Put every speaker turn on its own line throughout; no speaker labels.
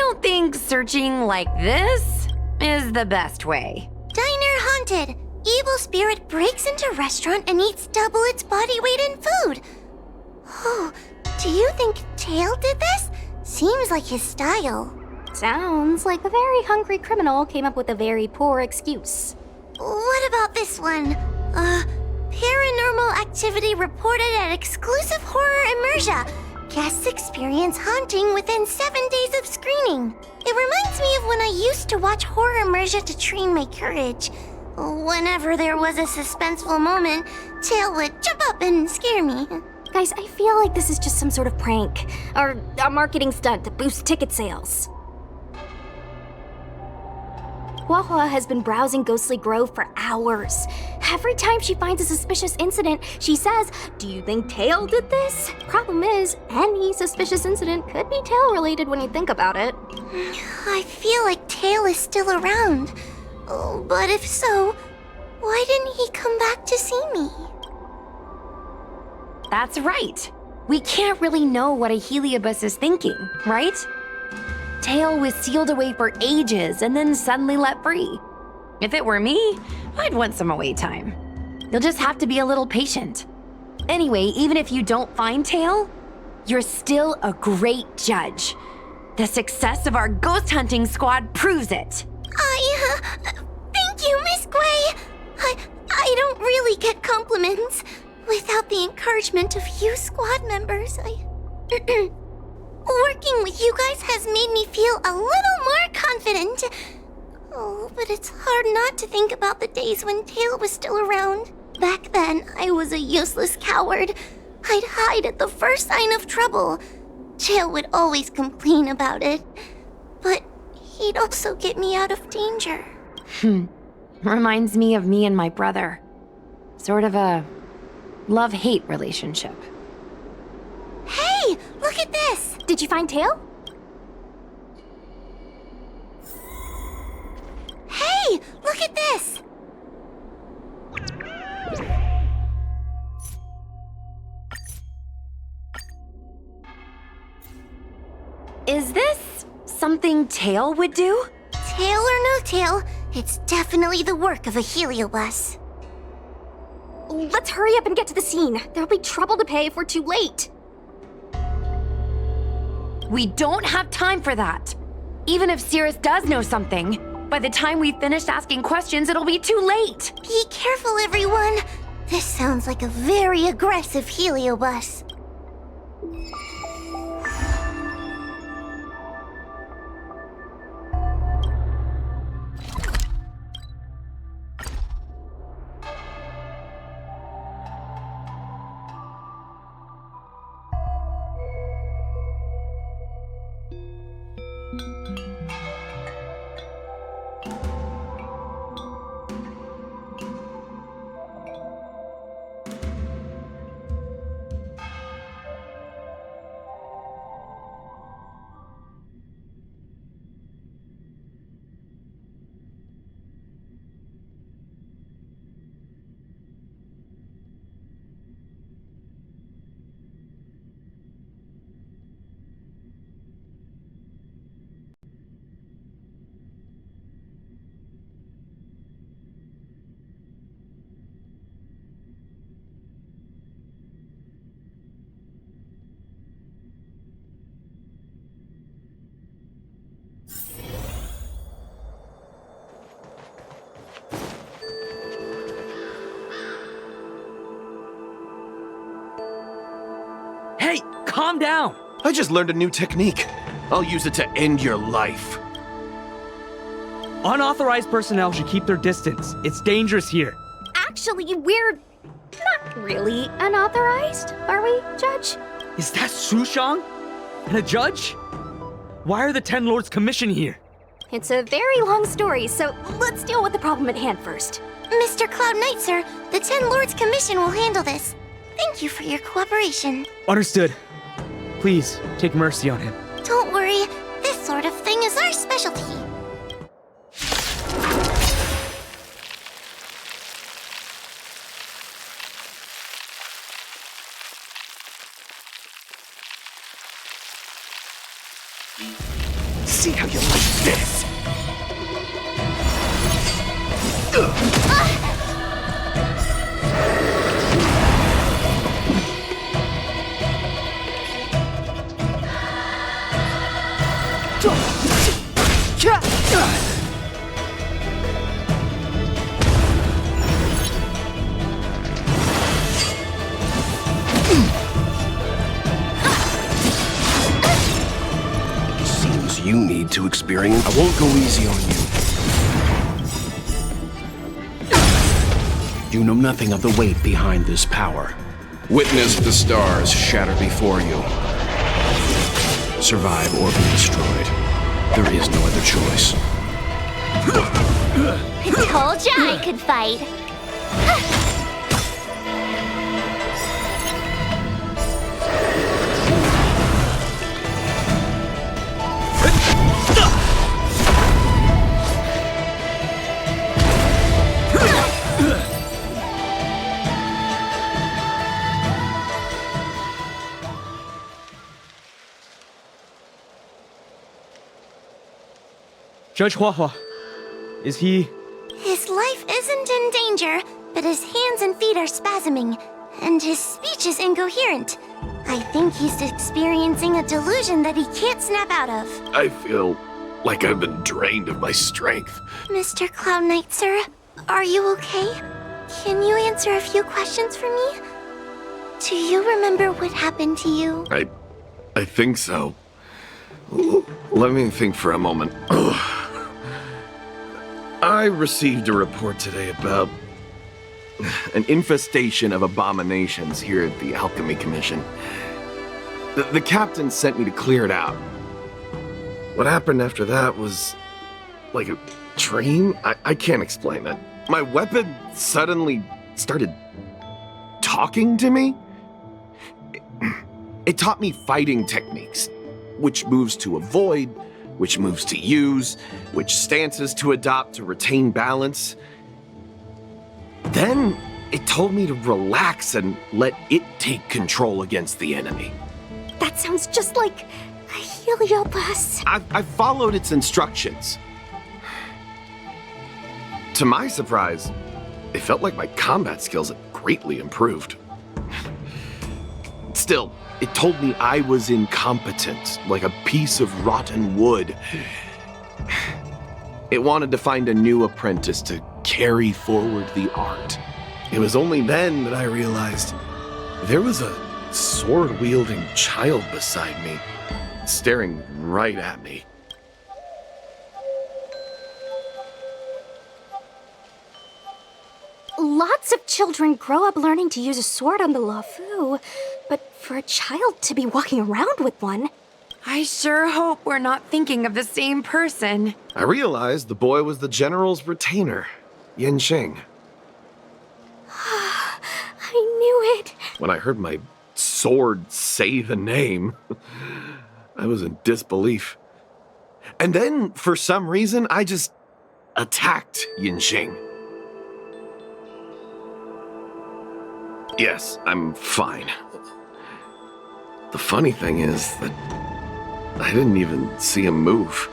don't think searching like this is the best way.
Diner haunted. Evil spirit breaks into restaurant and eats double its body weight in food. Oh, do you think Tail did this? Seems like his style.
Sounds like a very hungry criminal came up with a very poor excuse.
What about this one? Paranormal activity reported at exclusive horror immersia. Guests experience haunting within 7 days of screening. It reminds me of when I used to watch horror immersia to train my courage. Whenever there was a suspenseful moment, Tail would jump up and scare me.
Guys, I feel like this is just some sort of prank, or a marketing stunt to boost ticket sales. Hua has been browsing Ghostly Grove for hours. Every time she finds a suspicious incident, she says, "Do you think Tail did this?" Problem is, any suspicious incident could be Tail-related when you think about it.
I feel like Tail is still around. Oh, but if so, why didn't he come back to see me?
That's right. We can't really know what a Heliobus is thinking, right? Tail was sealed away for ages and then suddenly let free. If it were me, I'd want some away time. You'll just have to be a little patient. Anyway, even if you don't find Tail, you're still a great judge. The success of our ghost hunting squad proves it.
Thank you, Miss Gray. I don't really get compliments. Without the encouragement of you squad members, working with you guys has made me feel a little more confident. Oh, but it's hard not to think about the days when Tail was still around. Back then, I was a useless coward. I'd hide at the first sign of trouble. Tail would always complain about it. But he'd also get me out of danger.
Reminds me of me and my brother. Sort of a love-hate relationship.
Hey, look at this!
Did you find Tail?
Hey, look at this!
Is this something Tail would do?
Tail or no tail, it's definitely the work of a Heliobus.
Let's hurry up and get to the scene. There'll be trouble to pay if we're too late.
We don't have time for that. Even if Cirrus does know something, by the time we've finished asking questions, it'll be too late.
Be careful, everyone. This sounds like a very aggressive Heliobus.
Hey, calm down!
I just learned a new technique. I'll use it to end your life.
Unauthorized personnel should keep their distance. It's dangerous here.
Actually, we're not really unauthorized, are we, Judge?
Is that Sushang? And a judge? Why are the Ten Lords Commission here?
It's a very long story, so let's deal with the problem at hand first.
Mr. Cloud Knight, sir, the Ten Lords Commission will handle this. Thank you for your cooperation.
Understood. Please, take mercy on him.
Don't worry, this sort of thing is our specialty.
see how you like this. Seems you need to experience. I won't go easy on you. You know nothing of the weight behind this power. Witness the stars shatter before you. Survive or be destroyed. There is no other choice.
Told ya I could fight.
Judge Hua, is he...
His life isn't in danger, but his hands and feet are spasming, and his speech is incoherent. I think he's experiencing a delusion that he can't snap out of.
I feel like I've been drained of my strength.
Mr. Cloud Knight, sir, are you okay? Can you answer a few questions for me? Do you remember what happened to you?
I think so. Let me think for a moment. I received a report today about an infestation of abominations here at the Alchemy Commission. The captain sent me to clear it out. What happened after that was like a dream? I can't explain it. My weapon suddenly started talking to me. It taught me fighting techniques, which moves to avoid, which moves to use, which stances to adopt to retain balance. Then it told me to relax and let it take control against the enemy.
That sounds just like a Heliobus.
I followed its instructions. To my surprise, it felt like my combat skills had greatly improved. Still, it told me I was incompetent, like a piece of rotten wood. It wanted to find a new apprentice to carry forward the art. It was only then that I realized there was a sword-wielding child beside me, staring right at me.
Lots of children grow up learning to use a sword on the Luofu, but for a child to be walking around with one...
I sure hope we're not thinking of the same person.
I realized the boy was the general's retainer, Yin Xing.
I knew it.
When I heard my sword say the name, I was in disbelief. And then, for some reason, I just attacked Yin Xing. Yes, I'm fine. The funny thing is that I didn't even see him move.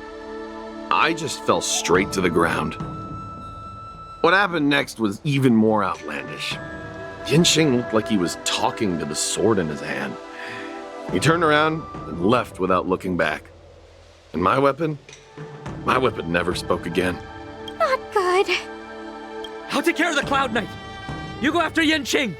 I just fell straight to the ground. What happened next was even more outlandish. Yin Xing looked like he was talking to the sword in his hand. He turned around and left without looking back. And my weapon never spoke again.
Not good.
I'll take care of the Cloud Knight. You go after Yin Xing.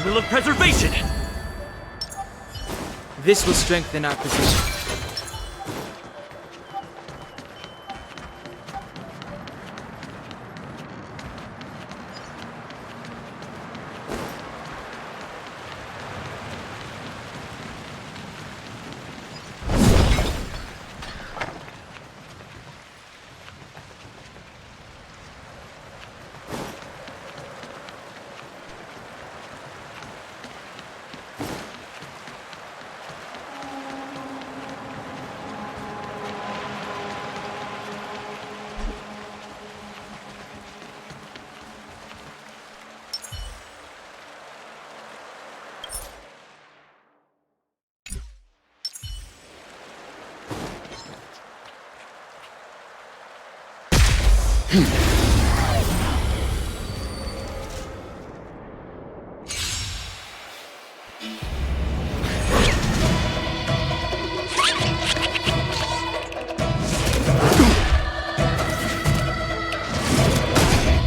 Will of Preservation!
This will strengthen our position.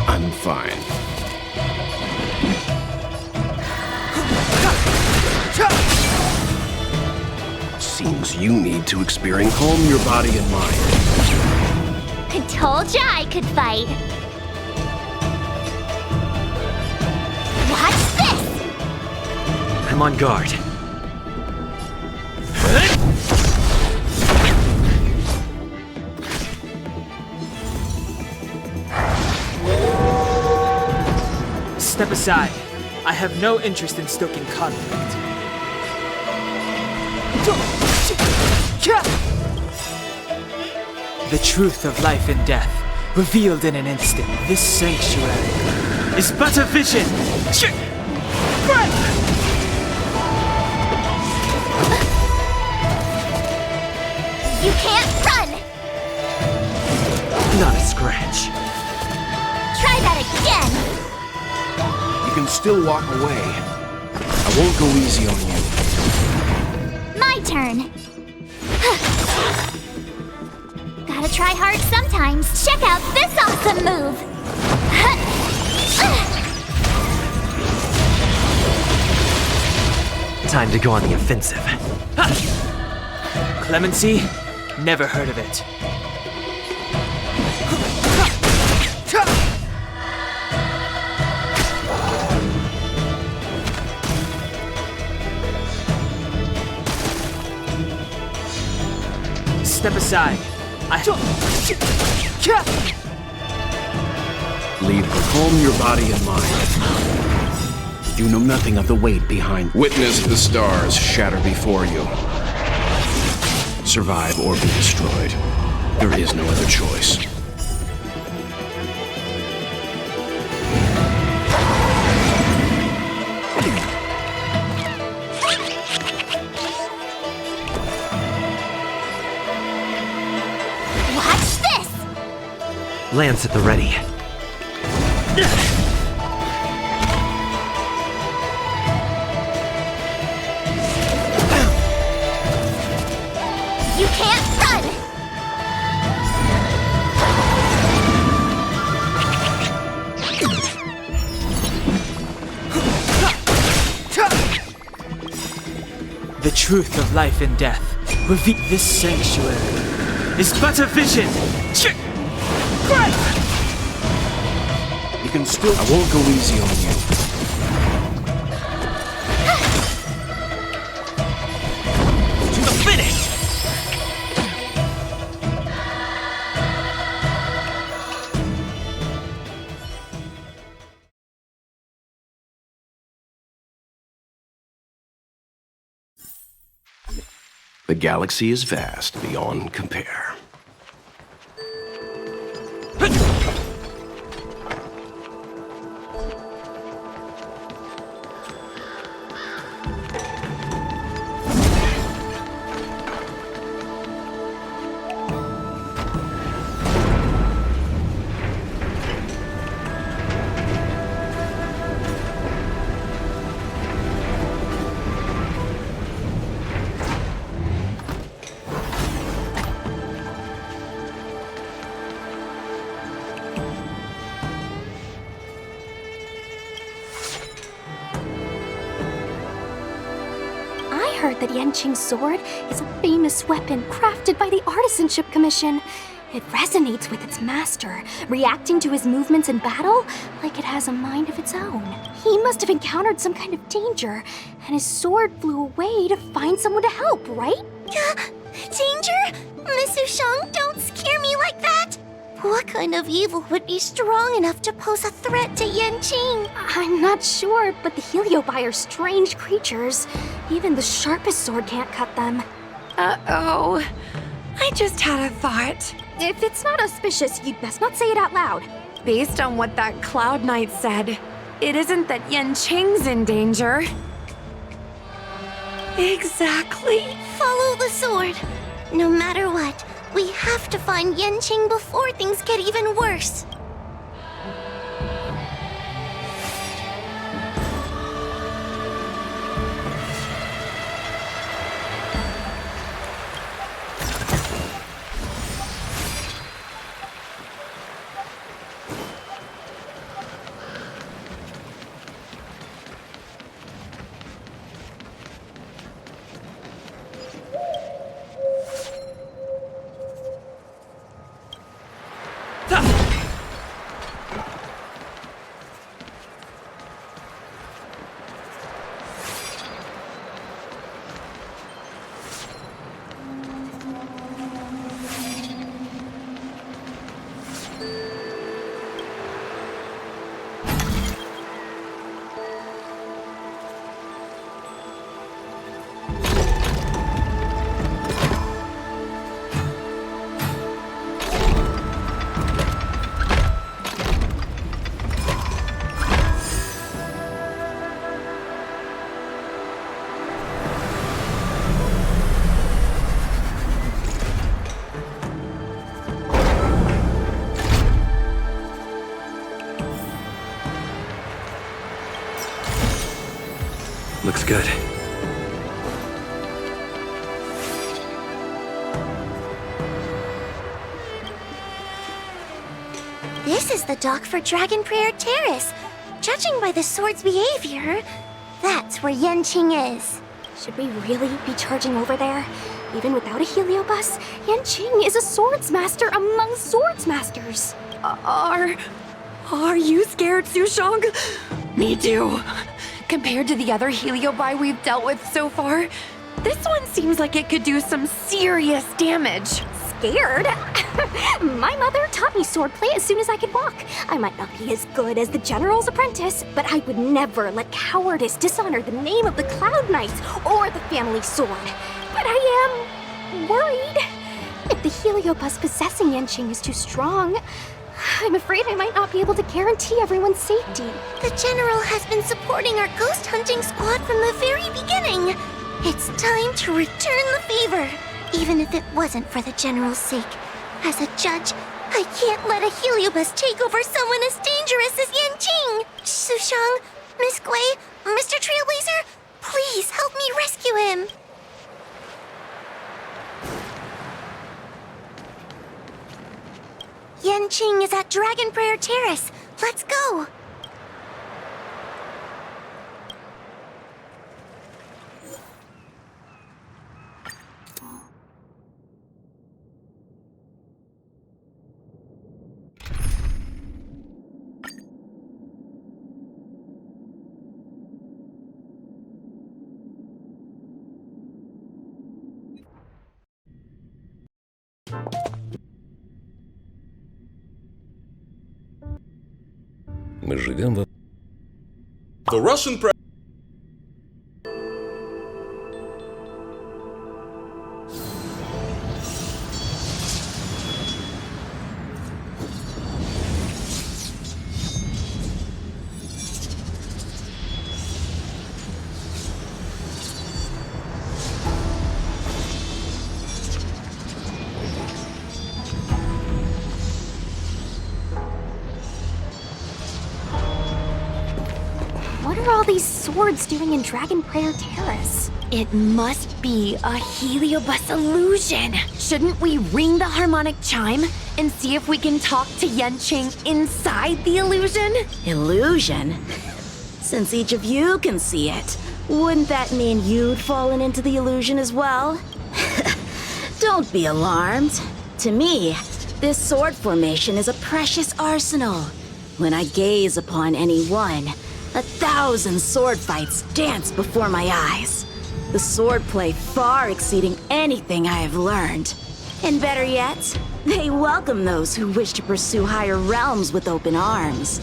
I'm fine. Seems you need to experience calm your body and mind.
I told ya I could fight. Watch this!
I'm on guard.
Step aside. I have no interest in stoking conflict. The truth of life and death, revealed in an instant. This sanctuary is but a vision.
You can't run!
Not a scratch.
Try that again!
You can still walk away. I won't go easy on you.
My turn. Gotta try hard sometimes. Check out this awesome move!
Time to go on the offensive.
Clemency? Never heard of it. Step aside.
Leave to calm your body and mind. You know nothing of the weight behind. Witness the stars shatter before you. Survive or be destroyed. There is no other choice.
Watch this!
Lance at the ready.
You can't run!
The truth of life and death. Reveal this sanctuary is but a vision.
You can still. I won't go easy on you.
To the finish!
The galaxy is vast beyond compare.
heard that Yanqing's sword is a famous weapon crafted by the Artisanship Commission. It resonates with its master, reacting to his movements in battle like it has a mind of its own. He must have encountered some kind of danger, and his sword flew away to find someone to help, right?
Danger? Miss Sushang, don't scare me like that! What kind of evil would be strong enough to pose a threat to Yanqing?
I'm not sure, but the Heliobi are strange creatures. Even the sharpest sword can't cut them.
Uh-oh. I just had a thought.
If it's not auspicious, you'd best not say it out loud.
Based on what that Cloud Knight said, it isn't that Yanqing's in danger. Exactly.
Follow the sword. No matter what, we have to find Yanqing before things get even worse.
Looks good.
This is the dock for Dragon Prayer Terrace. Judging by the sword's behavior, that's where Yanqing is.
Should we really be charging over there? Even without a heliobus, Yanqing is a swordsmaster among swordsmasters.
Are you scared, Sushang? Me too. Compared to the other Heliobi we've dealt with so far, this one seems like it could do some serious damage.
Scared? My mother taught me swordplay as soon as I could walk. I might not be as good as the General's apprentice, but I would never let cowardice dishonor the name of the Cloud Knights or the family sword. But I am worried. If the heliobus possessing Yanqing is too strong, I'm afraid I might not be able to guarantee everyone's safety.
The General has been supporting our ghost hunting squad from the very beginning. It's time to return the favor, even if it wasn't for the General's sake. As a judge, I can't let a heliobus take over someone as dangerous as Yanqing. Sushang, Miss Gui, Mr. Trailblazer, please help me rescue him. Yanqing is at Dragon Prayer Terrace. Let's go.
Мы живем в...
The Russian president.
What are all these swords doing in Dragon Prayer Terrace?
It must be a heliobus illusion. Shouldn't we ring the harmonic chime and see if we can talk to Yanqing inside the illusion?
Illusion? Since each of you can see it,
Wouldn't that mean you'd fallen into the illusion as well? Don't be alarmed. To me, this sword formation is a precious arsenal. When I gaze upon any one, 1,000 sword fights dance before my eyes. The swordplay far exceeding anything I have learned. And better yet, they welcome those who wish to pursue higher realms with open arms.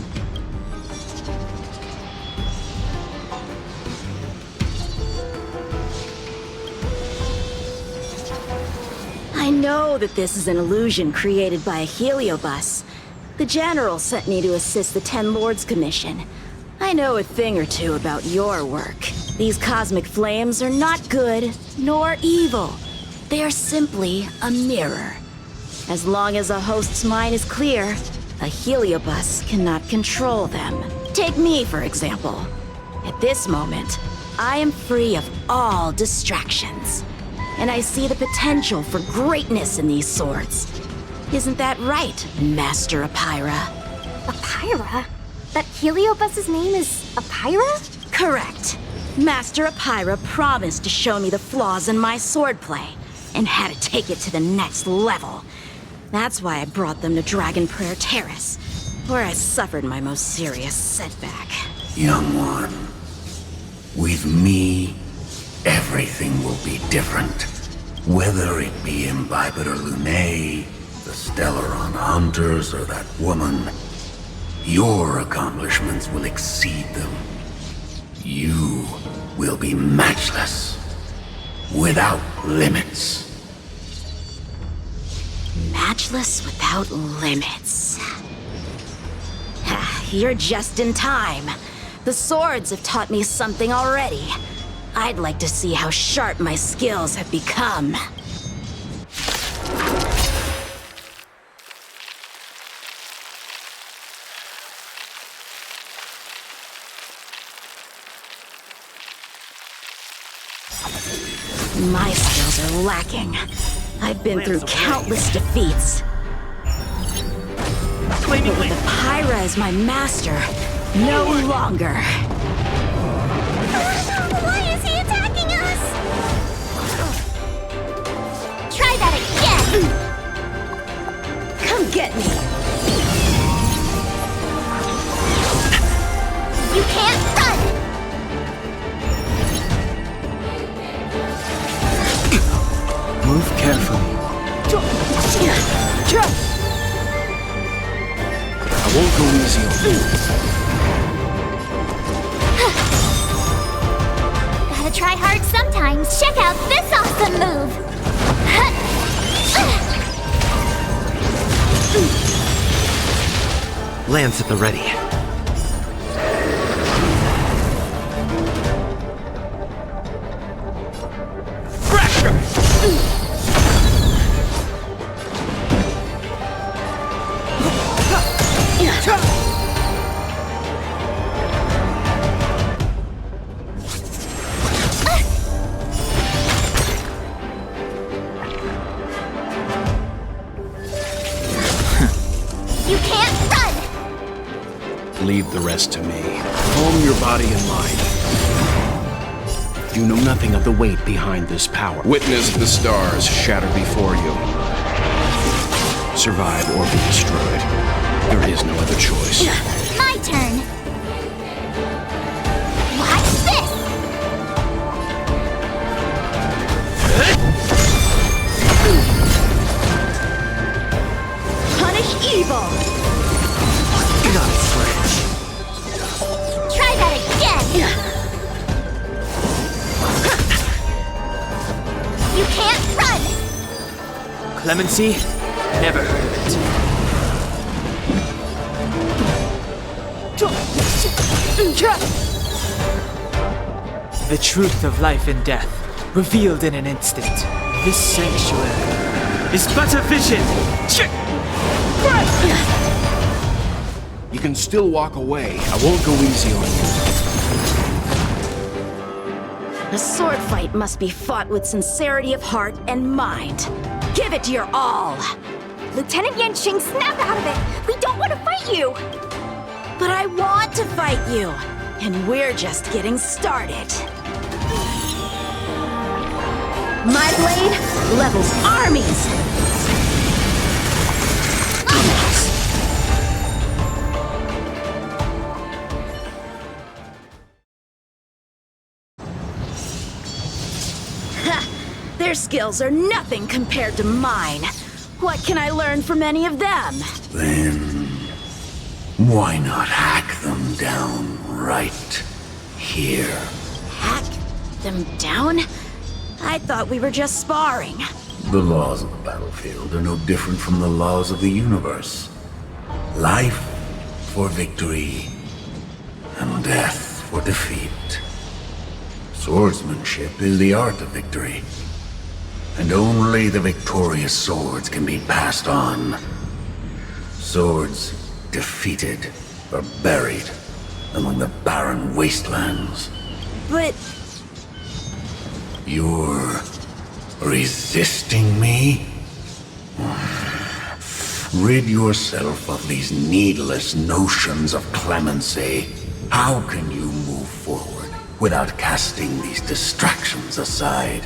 I know that this is an illusion created by a heliobus. The General sent me to assist the Ten Lords Commission. I know a thing or two about your work. These cosmic flames are not good, nor evil. They are simply a mirror. As long as a host's mind is clear, a heliobus cannot control them. Take me, for example. At this moment, I am free of all distractions. And I see the potential for greatness in these swords. Isn't that right, Master Apira?
Apira? That heliobus's name is Apira?
Correct. Master Apira promised to show me the flaws in my swordplay, and how to take it to the next level. That's why I brought them to Dragon Prayer Terrace, where I suffered my most serious setback.
Young one, with me, everything will be different. Whether it be Imbibitor Lunae, the Stellaron Hunters, or that woman, your accomplishments will exceed them. You will be matchless, without limits.
Matchless without limits. You're just in time. The swords have taught me something already. I'd like to see how sharp my skills have become. My skills are lacking. I've been through countless defeats. But with Apira as my master, no longer.
Why is he attacking us? Try that again!
Come get me!
You can't run!
Move carefully.
I won't go easy on you.
Gotta try hard sometimes. Check out this awesome move!
Lance at the ready.
You can't run!
Leave the rest to me. Calm your body and mind. You know nothing of the weight behind this power. Witness the stars shatter before you. Survive or be destroyed. There is no other choice.
My turn! Watch this!
Punish evil!
Try that again! You can't run!
Clemency? Never heard of it. The truth of life and death, revealed in an instant. This sanctuary is but a vision!
You can still walk away. I won't go easy on you.
A sword fight must be fought with sincerity of heart and mind. Give it your all!
Lieutenant Yanqing, snap out of it! We don't want to fight you!
But I want to fight you! And we're just getting started. My blade levels armies! Ha! Their skills are nothing compared to mine. What can I learn from any of them?
Then, why not hack them down right here?
Hack them down? I thought we were just sparring.
The laws of the battlefield are no different from the laws of the universe. Life for victory, and death for defeat. Swordsmanship is the art of victory, and only the victorious swords can be passed on. Swords defeated are buried among the barren wastelands.
But
You're resisting me? Rid yourself of these needless notions of clemency. How can you move forward without casting these distractions aside?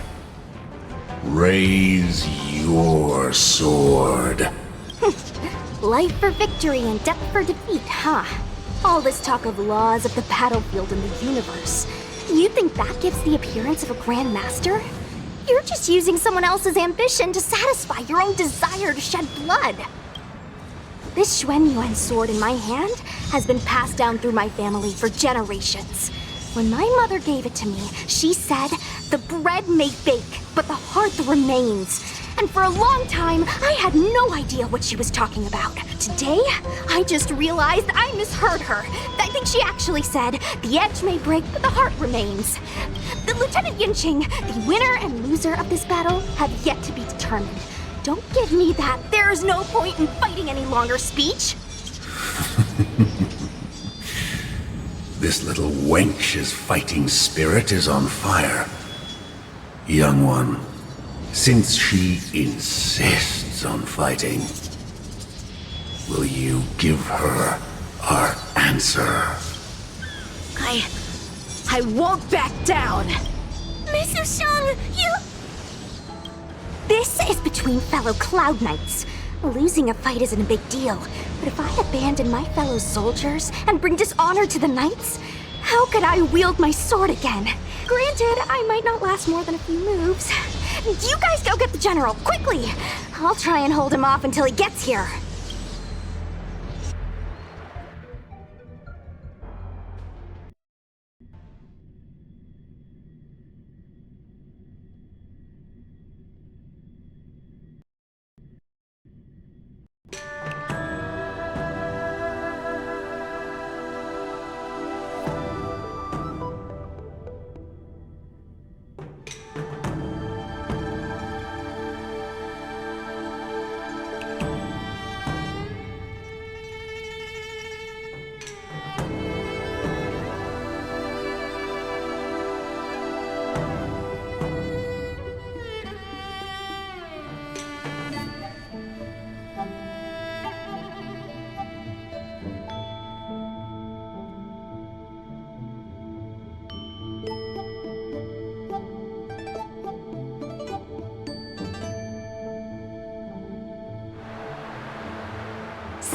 Raise your sword.
Life for victory and death for defeat, huh? All this talk of laws of the battlefield and the universe. You think that gives the appearance of a Grand Master? You're just using someone else's ambition to satisfy your own desire to shed blood. This Xuan Yuan sword in my hand has been passed down through my family for generations. When my mother gave it to me, she said, "The bread may bake, but the heart remains." And for a long time, I had no idea what she was talking about. Today, I just realized I misheard her. I think she actually said, "The edge may break, but the heart remains." The Lieutenant Yinqing, the winner and loser of this battle, have yet to be determined. Don't give me that "there's no point in fighting any longer" speech.
This little wench's fighting spirit is on fire. Young one, since she insists on fighting, will you give her our answer?
I won't back down.
Miss Shang, you...
This is between fellow Cloud Knights. Losing a fight isn't a big deal, but if I abandon my fellow soldiers and bring dishonor to the Knights, how could I wield my sword again? Granted, I might not last more than a few moves. You guys go get the general, quickly! I'll try and hold him off until he gets here.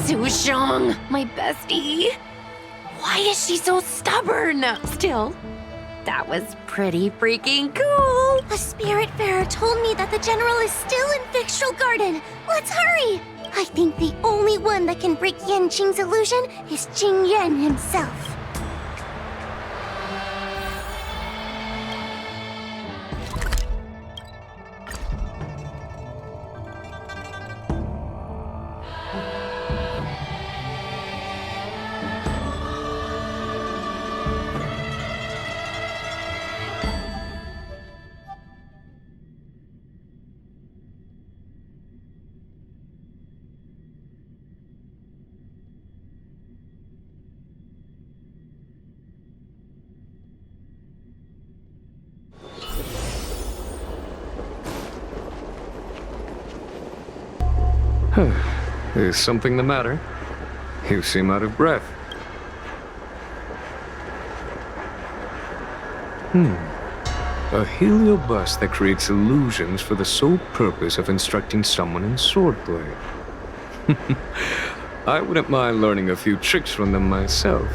Sushong, my bestie. Why is she so stubborn? Still, that was pretty freaking cool.
A Spiritfarer told me that the general is still in Victual Garden. Let's hurry! I think the only one that can break Yanqing's illusion is Jing Yuan himself.
Is something the matter? You seem out of breath. A heliobus that creates illusions for the sole purpose of instructing someone in swordplay. I wouldn't mind learning a few tricks from them myself.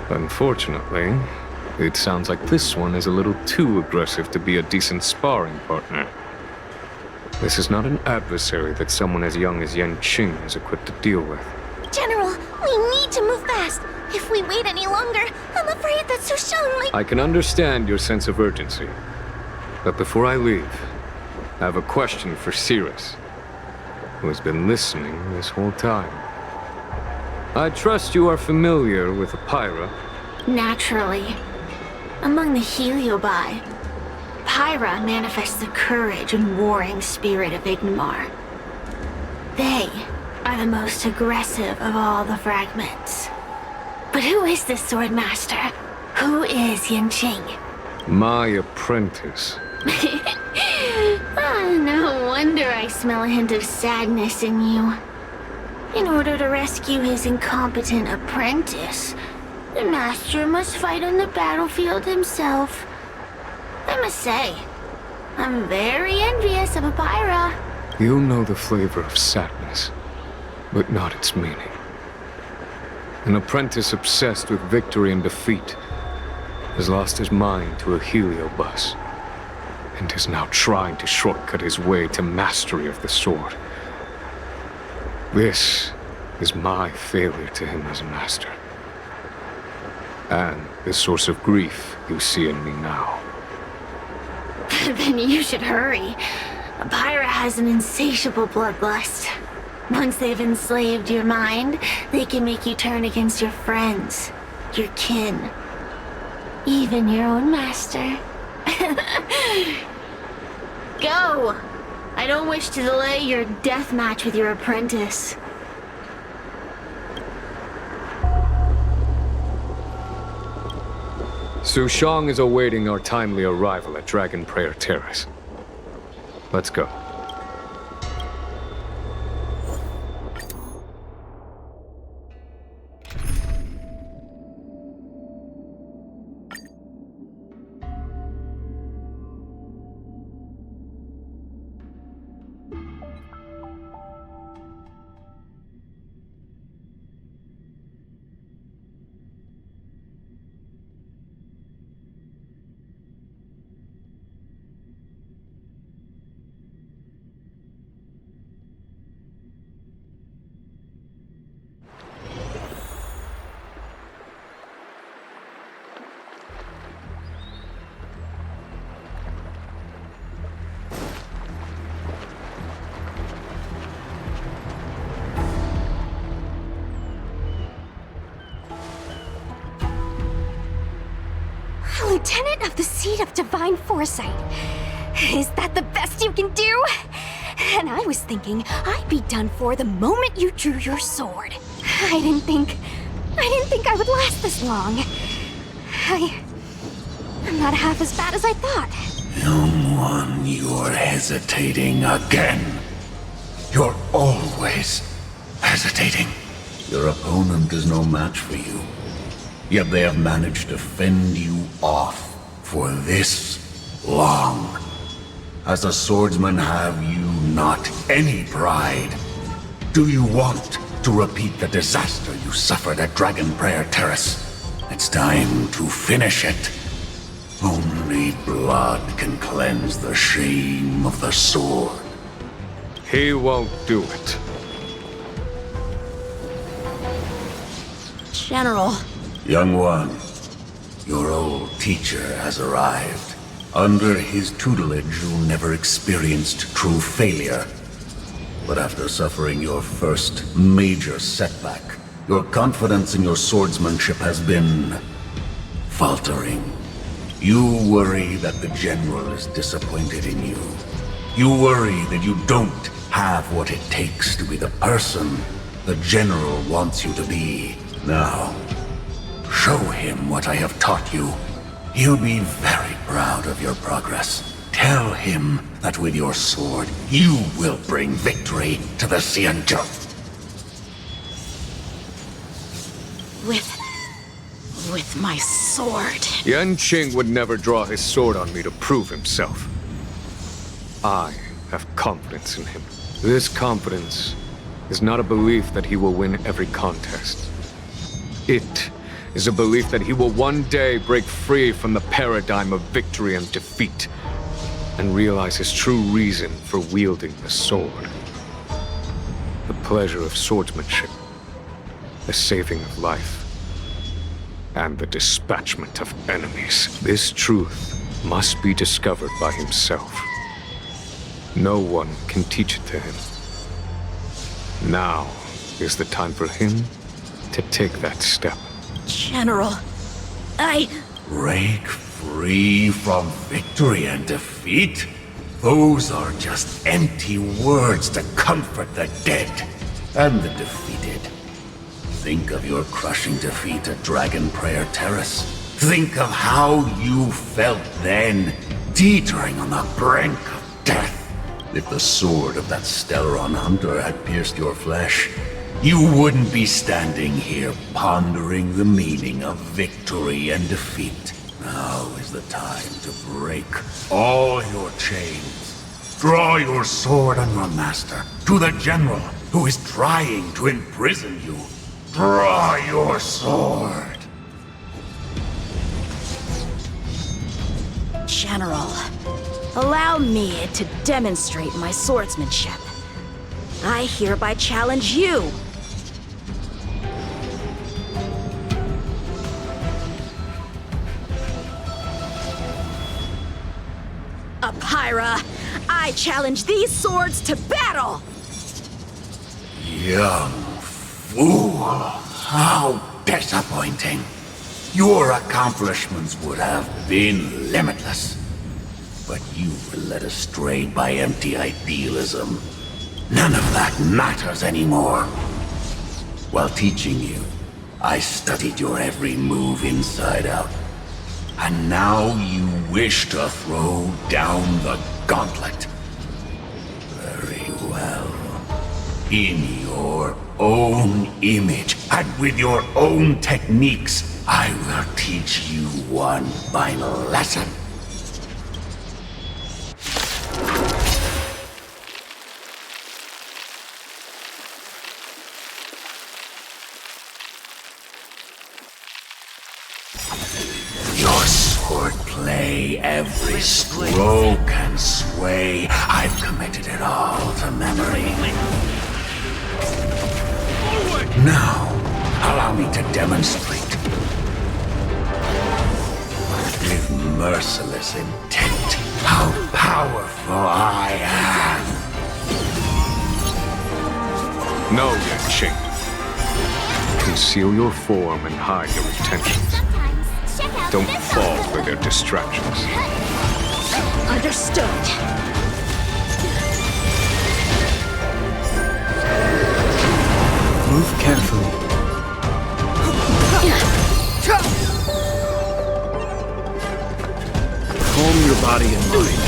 Unfortunately, it sounds like this one is a little too aggressive to be a decent sparring partner. This is not an adversary that someone as young as Yan Qing is equipped to deal with.
General, we need to move fast. If we wait any longer, I'm afraid that Sushang might...
I can understand your sense of urgency. But before I leave, I have a question for Cirrus, who has been listening this whole time. I trust you are familiar with Pyra.
Naturally. Among the Heliobi, Pyra manifests the courage and warring spirit of Ignomar. They are the most aggressive of all the fragments. But who is this sword master? Who is Yan Qing?
My apprentice.
No wonder I smell a hint of sadness in you. In order to rescue his incompetent apprentice, the master must fight on the battlefield himself. I must say, I'm very envious of Pyra.
You know the flavor of sadness, but not its meaning. An apprentice obsessed with victory and defeat has lost his mind to a heliobus, and is now trying to shortcut his way to mastery of the sword. This is my failure to him as a master, and the source of grief you see in me now.
Then you should hurry. Pyra has an insatiable bloodlust. Once they've enslaved your mind, they can make you turn against your friends, your kin, even your own master. Go! I don't wish to delay your death match with your apprentice.
Sushang is awaiting our timely arrival at Dragon Prayer Terrace. Let's go.
Lieutenant of the Seat of Divine Foresight. Is that the best you can do? And I was thinking I'd be done for the moment you drew your sword. I didn't think I would last this long. I'm not half as bad as I thought.
Young one, you're hesitating again. You're always hesitating. Your opponent is no match for you. Yet they have managed to fend you off for this long. As a swordsman, have you not any pride? Do you want to repeat the disaster you suffered at Dragon Prayer Terrace? It's time to finish it. Only blood can cleanse the shame of the sword.
He won't do it.
General.
Young one, your old teacher has arrived. Under his tutelage, you never experienced true failure. But after suffering your first major setback, your confidence in your swordsmanship has been faltering. You worry that the general is disappointed in you. You worry that you don't have what it takes to be the person the general wants you to be. Now, show him what I have taught you. He'll be very proud of your progress. Tell him that with your sword, you will bring victory to the Xianzhou.
With with my sword.
Yanqing would never draw his sword on me to prove himself. I have confidence in him. This confidence is not a belief that he will win every contest. It is a belief that he will one day break free from the paradigm of victory and defeat and realize his true reason for wielding the sword. The pleasure of swordsmanship, the saving of life, and the dispatchment of enemies. This truth must be discovered by himself. No one can teach it to him. Now is the time for him to take that step.
General,
Break free from victory and defeat? Those are just empty words to comfort the dead and the defeated. Think of your crushing defeat at Dragon Prayer Terrace. Think of how you felt then, teetering on the brink of death. If the sword of that Stellaron hunter had pierced your flesh, you wouldn't be standing here pondering the meaning of victory and defeat. Now is the time to break all your chains. Draw your sword on your master, to the general who is trying to imprison you. Draw your sword.
General, allow me to demonstrate my swordsmanship. I hereby challenge you. Apyra, I challenge these swords to battle!
Young fool, how disappointing. Your accomplishments would have been limitless. But you were led astray by empty idealism. None of that matters anymore. While teaching you, I studied your every move inside out. And now you wish to throw down the gauntlet. Very well. In your own image, and with your own techniques, I will teach you one final lesson. Your swordplay, every stroke and sway, I've committed it all to memory. Now, allow me to demonstrate. With merciless intent, how powerful I am.
No, Yanqing. Conceal your form and hide your intentions. Don't fall for their distractions.
Understood.
Move carefully. Calm your body and mind.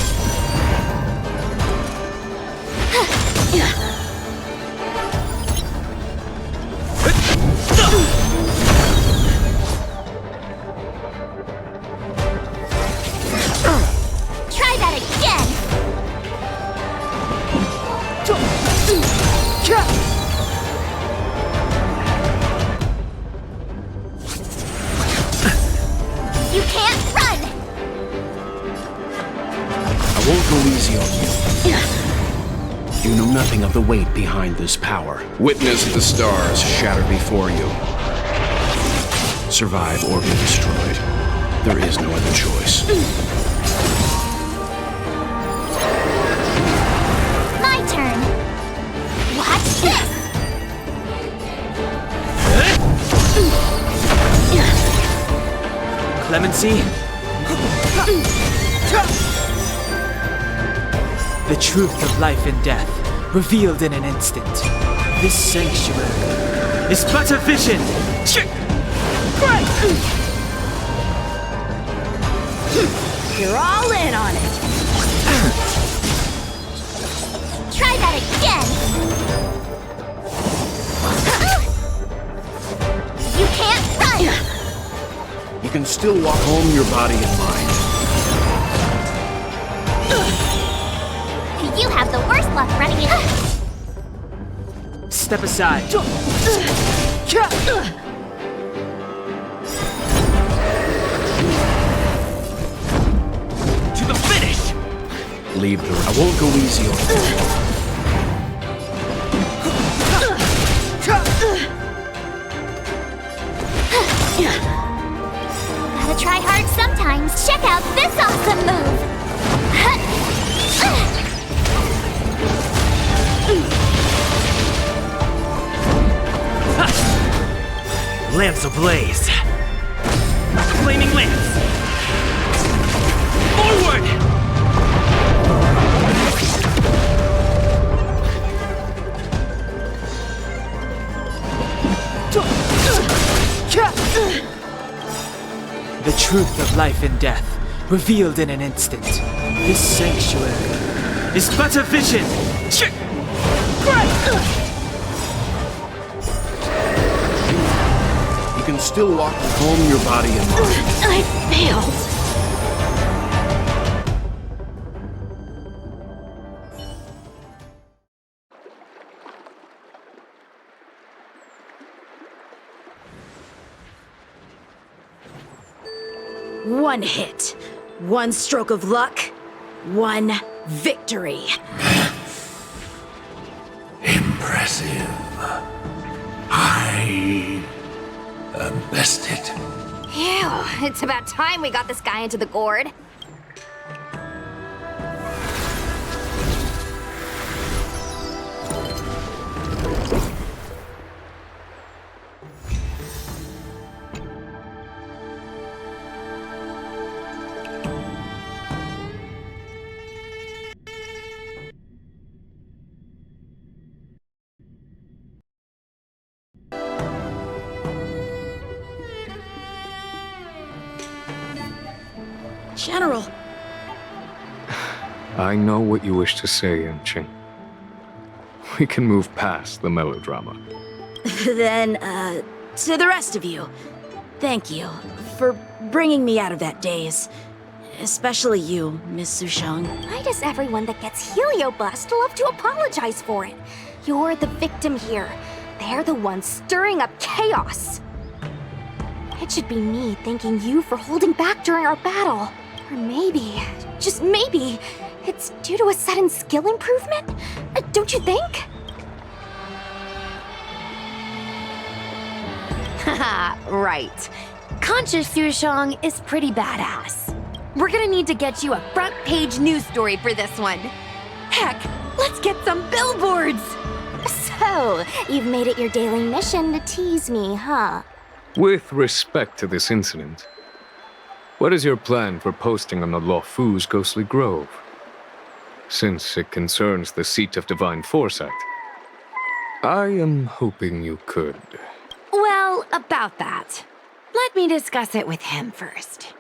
Try that again! You can't run!
I won't go easy on you. You know nothing of the weight behind this power. Witness the stars shatter before you. Survive or be destroyed. There is no other choice.
My turn! Watch this!
Clemency? The truth of life and death, revealed in an instant. This sanctuary is but a vision!
You're all in on it.
Try that again! You can't run!
can still walk home your body and mind.
You have the worst luck running in.
Step aside.
To the finish!
Leave the... I won't go easy on you.
Gotta try hard sometimes. Check out this awesome move.
Lance ablaze. Flaming lance. Forward!
The truth of life and death, revealed in an instant. This sanctuary is but a vision.
You can still walk home your body and mind.
I failed.
One hit, one stroke of luck, one victory.
Impressive. I am bested.
Ew, it's about time we got this guy into the gourd.
General,
I know what you wish to say, Yanqing. We can move past the melodrama.
then, to the rest of you, thank you for bringing me out of that daze. Especially you, Miss Sushang.
Why does everyone that gets heliobust love to apologize for it? You're the victim here. They're the ones stirring up chaos. It should be me thanking you for holding back during our battle. Or maybe, just maybe, it's due to a sudden skill improvement? Don't you think?
Haha, right. Conscious Sushang is pretty badass. We're gonna need to get you a front-page news story for this one. Heck, let's get some billboards!
So, you've made it your daily mission to tease me, huh?
With respect to this incident, what is your plan for posting on the Luofu's Ghostly Grove? Since it concerns the seat of divine foresight, I am hoping you could.
Well, about that. Let me discuss it with him first.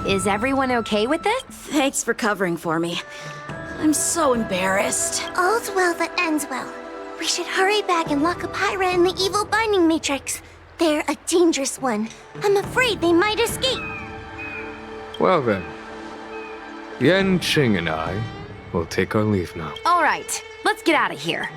Is everyone okay with this?
Thanks for covering for me. I'm so embarrassed.
All's well that ends well. We should hurry back and lock up Pyra in the evil binding matrix. They're a dangerous one. I'm afraid they might escape.
Well then, Yanqing and I will take our leave now.
All right, let's get out of here.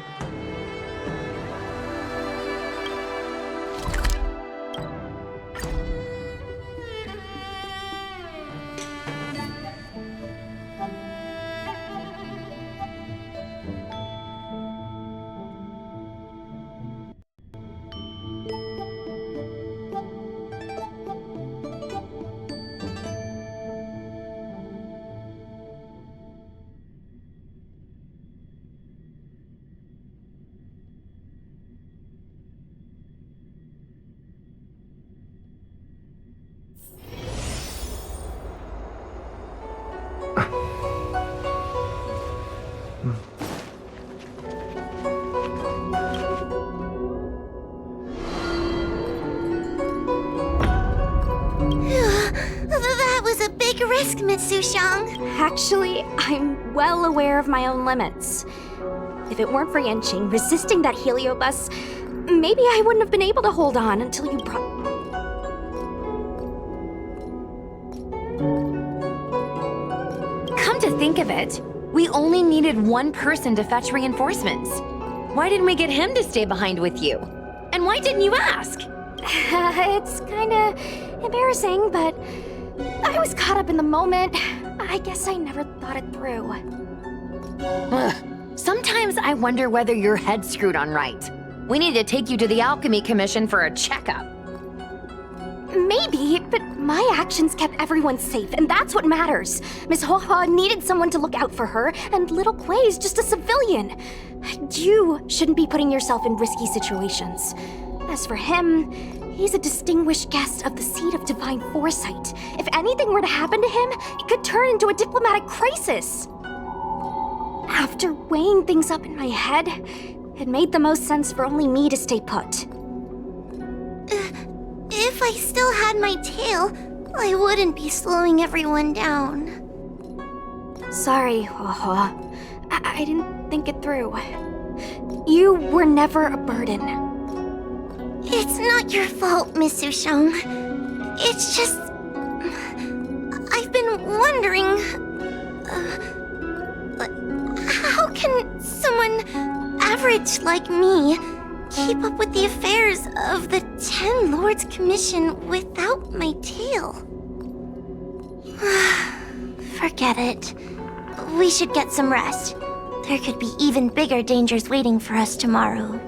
That was a big risk, Miss Sushang.
Actually, I'm well aware of my own limits. If it weren't for Yanqing resisting that heliobus, maybe I wouldn't have been able to hold on until you brought...
Come to think of it, we only needed one person to fetch reinforcements. Why didn't we get him to stay behind with you? And why didn't you ask?
It's kinda embarrassing, but I was caught up in the moment. I guess I never thought it through.
Ugh. Sometimes I wonder whether your head's screwed on right. We need to take you to the Alchemy Commission for a checkup.
Maybe, but my actions kept everyone safe, and that's what matters. Miss Hoa needed someone to look out for her, and little Kuei's just a civilian. You shouldn't be putting yourself in risky situations. As for him, he's a distinguished guest of the Seat of Divine Foresight. If anything were to happen to him, it could turn into a diplomatic crisis. After weighing things up in my head, it made the most sense for only me to stay put.
If I still had my tail, I wouldn't be slowing everyone down.
Sorry, Hoa. I didn't think it through. You were never a burden.
It's not your fault, Miss Sushang. It's just... I've been wondering... how can someone average like me keep up with the affairs of the Ten Lords Commission without my tail? Forget it. We should get some rest. There could be even bigger dangers waiting for us tomorrow.